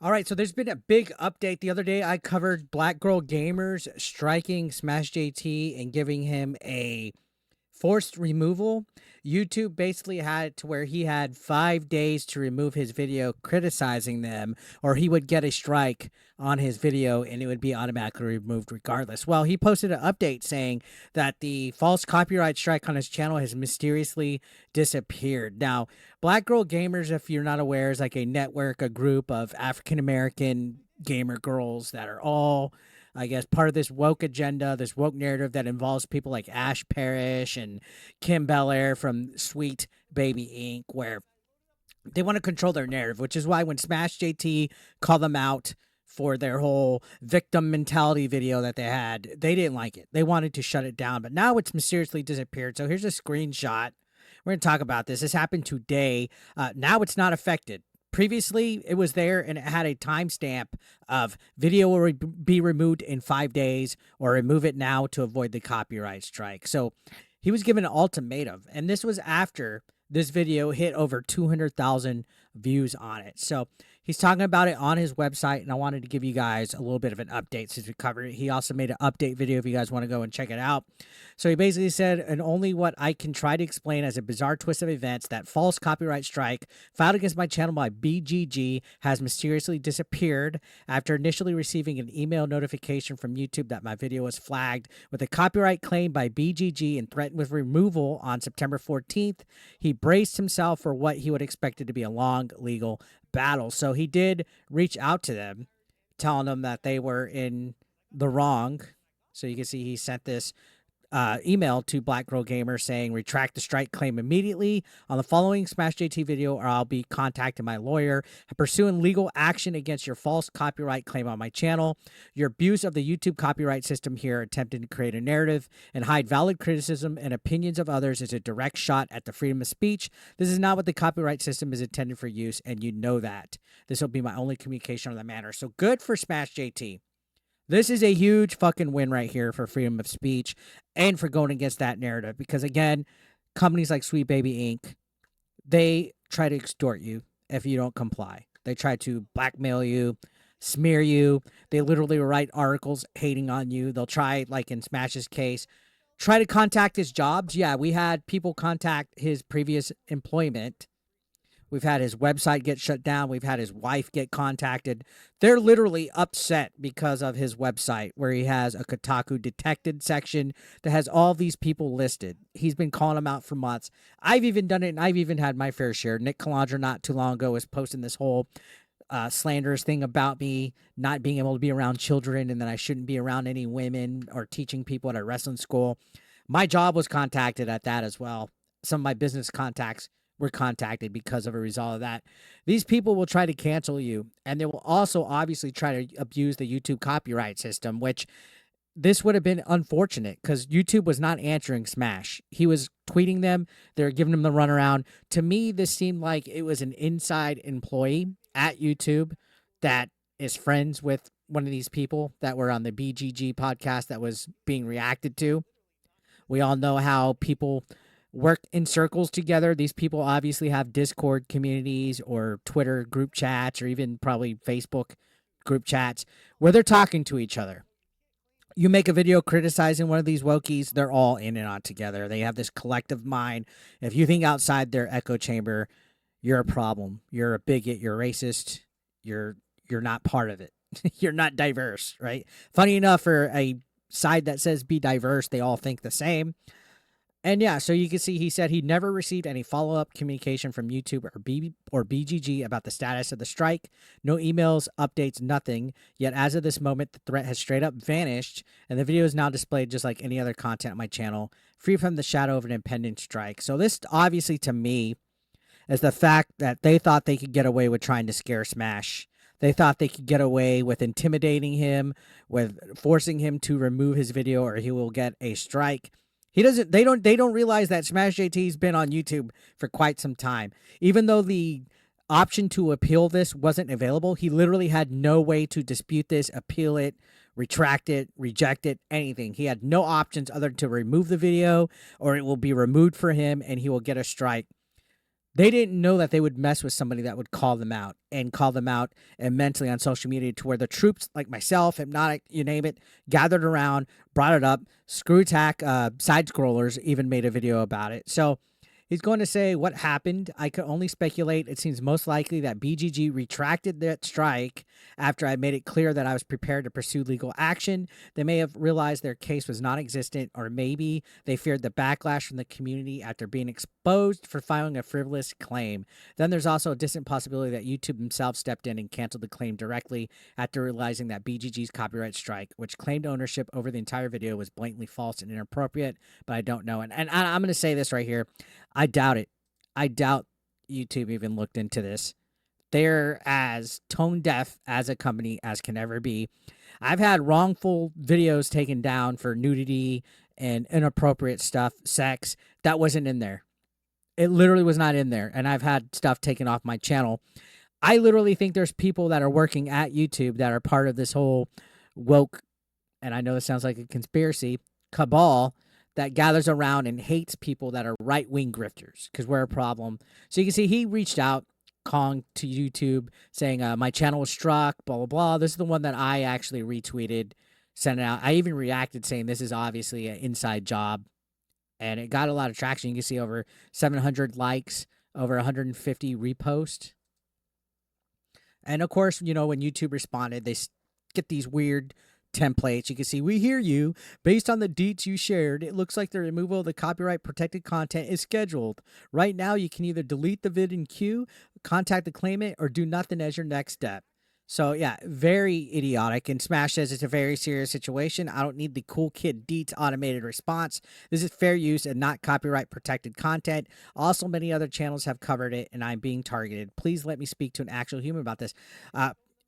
All right, so there's been a big update. The other day, I covered Black Girl Gamers striking Smash JT and giving him a forced removal. YouTube basically had it to where he had 5 days to remove his video criticizing them, or he would get a strike on his video and it would be automatically removed regardless. Well, he posted an update saying that the false copyright strike on his channel has mysteriously disappeared. Now, Black Girl Gamers, if you're not aware, is like a network, a group of African American gamer girls that are all, I guess, part of this woke agenda, this woke narrative that involves people like Ash Parrish and Kim Belair from Sweet Baby Inc., where they want to control their narrative, which is why when Smash JT called them out for their whole victim mentality video that they had, they didn't like it. They wanted to shut it down, but now it's mysteriously disappeared. So here's a screenshot. We're going to talk about this. This happened today. Now it's not affected. Previously, it was there and it had a timestamp of video will be removed in 5 days or remove it now to avoid the copyright strike. So he was given an ultimatum, and this was after this video hit over 200,000 views on it. So he's talking about it on his website, and I wanted to give you guys a little bit of an update since we covered it. He also made an update video if you guys want to go and check it out. So he basically said, and only what I can try to explain as a bizarre twist of events, that false copyright strike filed against my channel by BGG has mysteriously disappeared after initially receiving an email notification from YouTube that my video was flagged with a copyright claim by BGG and threatened with removal on September 14th. He braced himself for what he would expect it to be a long legal battle. So he did reach out to them, telling them that they were in the wrong. So you can see he sent this email to Black Girl Gamer saying, retract the strike claim immediately on the following Smash JT video, or I'll be contacting my lawyer, pursuing legal action against your false copyright claim on my channel. Your abuse of the YouTube copyright system here, attempting to create a narrative and hide valid criticism and opinions of others, is a direct shot at the freedom of speech. This is not what the copyright system is intended for use, and you know that. This will be my only communication on the matter. So good for Smash JT. This is a huge fucking win right here for freedom of speech and for going against that narrative. Because again, companies like Sweet Baby Inc., they try to extort you if you don't comply. They try to blackmail you, smear you. They literally write articles hating on you. They'll try, like in Smash's case, try to contact his jobs. Yeah, we had people contact his previous employment. We've had his website get shut down. We've had his wife get contacted. They're literally upset because of his website, where he has a Kotaku detected section that has all these people listed. He's been calling them out for months. I've even done it, and I've even had my fair share. Nick Calandra not too long ago was posting this whole slanderous thing about me not being able to be around children and that I shouldn't be around any women or teaching people at a wrestling school. My job was contacted at that as well. Some of my business contacts were contacted because of a result of that. These people will try to cancel you, and they will also obviously try to abuse the YouTube copyright system, which this would have been unfortunate because YouTube was not answering Smash. He was tweeting them. They were giving him the runaround. To me, this seemed like it was an inside employee at YouTube that is friends with one of these people that were on the BGG podcast that was being reacted to. We all know how people work in circles together. These people obviously have Discord communities or Twitter group chats or even probably Facebook group chats where they're talking to each other. You make a video criticizing one of these wokies, they're all in and on together. They have this collective mind. If you think outside their echo chamber, you're a problem. You're a bigot. You're racist. You're not part of it. You're not diverse, right? Funny enough, for a side that says be diverse, they all think the same. And yeah, so you can see he said he never received any follow-up communication from YouTube or BGG about the status of the strike. No emails, updates, nothing. Yet as of this moment, the threat has straight up vanished, and the video is now displayed just like any other content on my channel, free from the shadow of an impending strike. So this obviously to me is the fact that they thought they could get away with trying to scare Smash. They thought they could get away with intimidating him, with forcing him to remove his video or he will get a strike. They don't realize that Smash JT's been on YouTube for quite some time. Even though the option to appeal this wasn't available, he literally had no way to dispute this, appeal it, retract it, reject it, anything. He had no options other than to remove the video or it will be removed for him and he will get a strike. They didn't know that they would mess with somebody that would call them out immensely on social media, to where the troops like myself, Hypnotic, you name it, gathered around, brought it up. Screw Attack, Side Scrollers even made a video about it. So he's going to say what happened. I could only speculate. It seems most likely that BGG retracted that strike after I made it clear that I was prepared to pursue legal action. They may have realized their case was non-existent, or maybe they feared the backlash from the community after being exposed for filing a frivolous claim. Then there's also a distant possibility that YouTube themselves stepped in and canceled the claim directly after realizing that BGG's copyright strike, which claimed ownership over the entire video, was blatantly false and inappropriate, but I don't know. And I'm going to say this right here. I doubt it. I doubt YouTube even looked into this. They're as tone deaf as a company as can ever be. I've had wrongful videos taken down for nudity and inappropriate stuff, sex, that wasn't in there. It literally was not in there. And I've had stuff taken off my channel. I literally think there's people that are working at YouTube that are part of this whole woke, and I know this sounds like a conspiracy, cabal that gathers around and hates people that are right-wing grifters, because we're a problem. So you can see he reached out, Kong, to YouTube saying, my channel was struck, blah, blah, blah. This is the one that I actually retweeted, sent it out. I even reacted saying this is obviously an inside job, and it got a lot of traction. You can see over 700 likes, over 150 reposts. And of course, you know, when YouTube responded, they get these weird templates. You can see, we hear you. Based on the deets you shared, it looks like the removal of the copyright protected content is scheduled. Right now, you can either delete the vid in queue, contact the claimant, or do nothing as your next step. So yeah, very idiotic. And Smash says it's a very serious situation. I don't need the cool kid deets automated response. This is fair use and not copyright protected content. Also, many other channels have covered it, and I'm being targeted. Please let me speak to an actual human about this.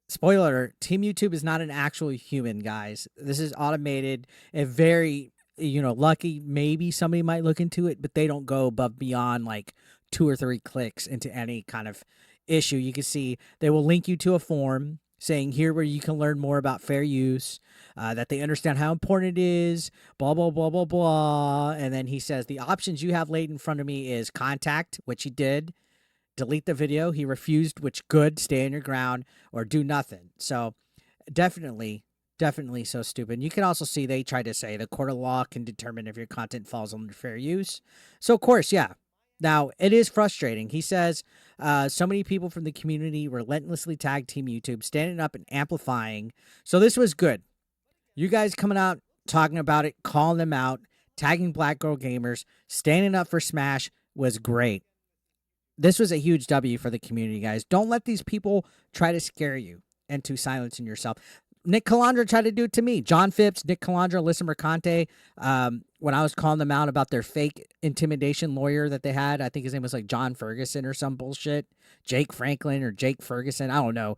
Spoiler alert, Team YouTube is not an actual human, guys. This is automated. A very, you know, lucky, maybe somebody might look into it, but they don't go above beyond like 2 or 3 clicks into any kind of issue. You can see they will link you to a form saying here where you can learn more about fair use, that they understand how important it is, blah, blah, blah, blah, blah. And then he says the options you have laid in front of me is contact, which he did, delete the video, he refused, which good, stay on your ground, or do nothing. So definitely so stupid. And you can also see they try to say the court of law can determine if your content falls under fair use. So of course, yeah. Now, it is frustrating. He says so many people from the community relentlessly tagged Team YouTube, standing up and amplifying. So this was good. You guys coming out, talking about it, calling them out, tagging Black Girl Gamers, standing up for Smash was great. This was a huge W for the community, guys. Don't let these people try to scare you into silencing yourself. Nick Calandra tried to do it to me. John Phipps, Nick Calandra, Alyssa Mercante, when I was calling them out about their fake intimidation lawyer that they had. I think his name was like John Ferguson or some bullshit. Jake Franklin or Jake Ferguson. I don't know.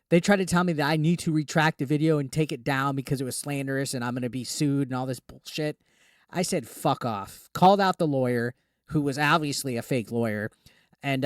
They tried to tell me that I need to retract the video and take it down because it was slanderous and I'm going to be sued and all this bullshit. I said, fuck off. Called out the lawyer, who was obviously a fake lawyer, and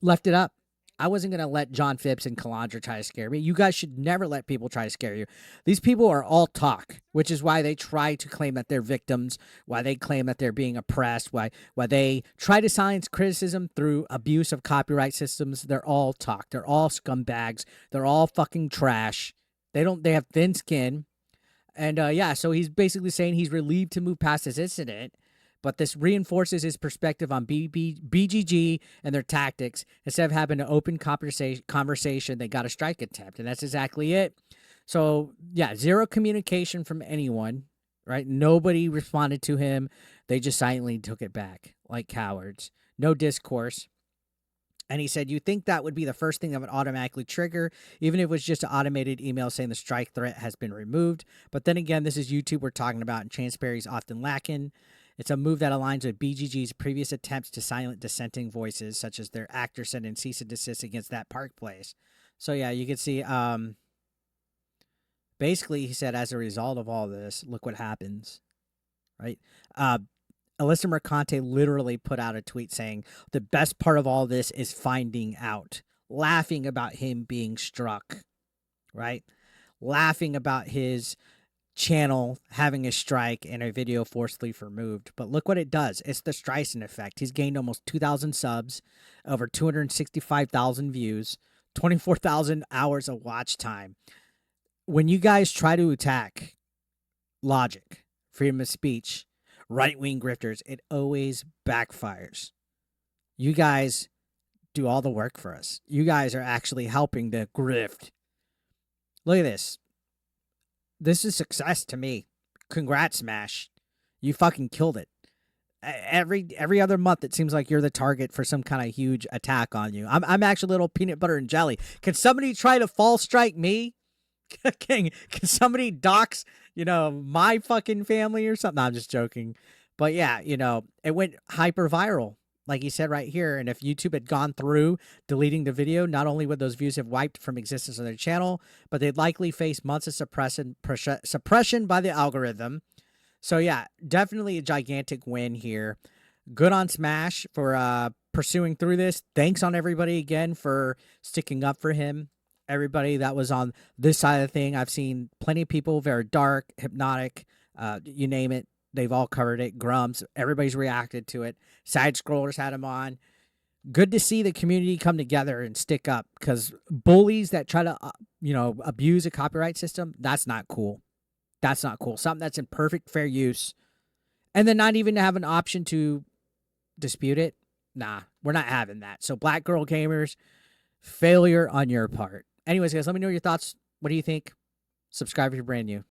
left it up. I wasn't going to let John Phipps and Calandra try to scare me. You guys should never let people try to scare you. These people are all talk, which is why they try to claim that they're victims, why they claim that they're being oppressed, why they try to silence criticism through abuse of copyright systems. They're all talk. They're all scumbags. They're all fucking trash. They have thin skin. And yeah, so he's basically saying he's relieved to move past this incident. But this reinforces his perspective on BGG and their tactics. Instead of having an open conversation, they got a strike attempt, and that's exactly it. So, yeah, zero communication from anyone, right? Nobody responded to him. They just silently took it back like cowards. No discourse. And he said, you think that would be the first thing that would automatically trigger, even if it was just an automated email saying the strike threat has been removed. But then again, this is YouTube we're talking about, and transparency is often lacking. It's a move that aligns with BGG's previous attempts to silence dissenting voices, such as their actor sending cease and desist against that park place. So, yeah, you can see, basically, he said, as a result of all this, look what happens, right? Alyssa Mercante literally put out a tweet saying, the best part of all this is finding out, laughing about him being struck, right? Laughing about his channel having a strike and a video forcibly removed. But look what it does. It's the Streisand effect. He's gained almost 2,000 subs, over 265,000 views, 24,000 hours of watch time. When you guys try to attack logic, freedom of speech, right-wing grifters, it always backfires. You guys do all the work for us. You guys are actually helping the grift. Look at this. This is success to me. Congrats, Smash. You fucking killed it. Every other month, it seems like you're the target for some kind of huge attack on you. I'm actually a little peanut butter and jelly. Can somebody try to false strike me? Can somebody dox, my fucking family or something? No, I'm just joking. But yeah, it went hyper viral, like he said right here. And if YouTube had gone through deleting the video, not only would those views have wiped from existence on their channel, but they'd likely face months of suppression by the algorithm. So yeah, definitely a gigantic win here. Good on Smash for pursuing through this. Thanks on everybody again for sticking up for him. Everybody that was on this side of the thing, I've seen plenty of people, very dark, hypnotic, you name it. They've all covered it. Grumps, everybody's reacted to it. Side scrollers had him on. Good to see the community come together and stick up, because bullies that try to, abuse a copyright system, that's not cool. That's not cool. Something that's in perfect fair use, and then not even have an option to dispute it. Nah, we're not having that. So Black Girl Gamers, failure on your part. Anyways, guys, let me know your thoughts. What do you think? Subscribe if you're brand new.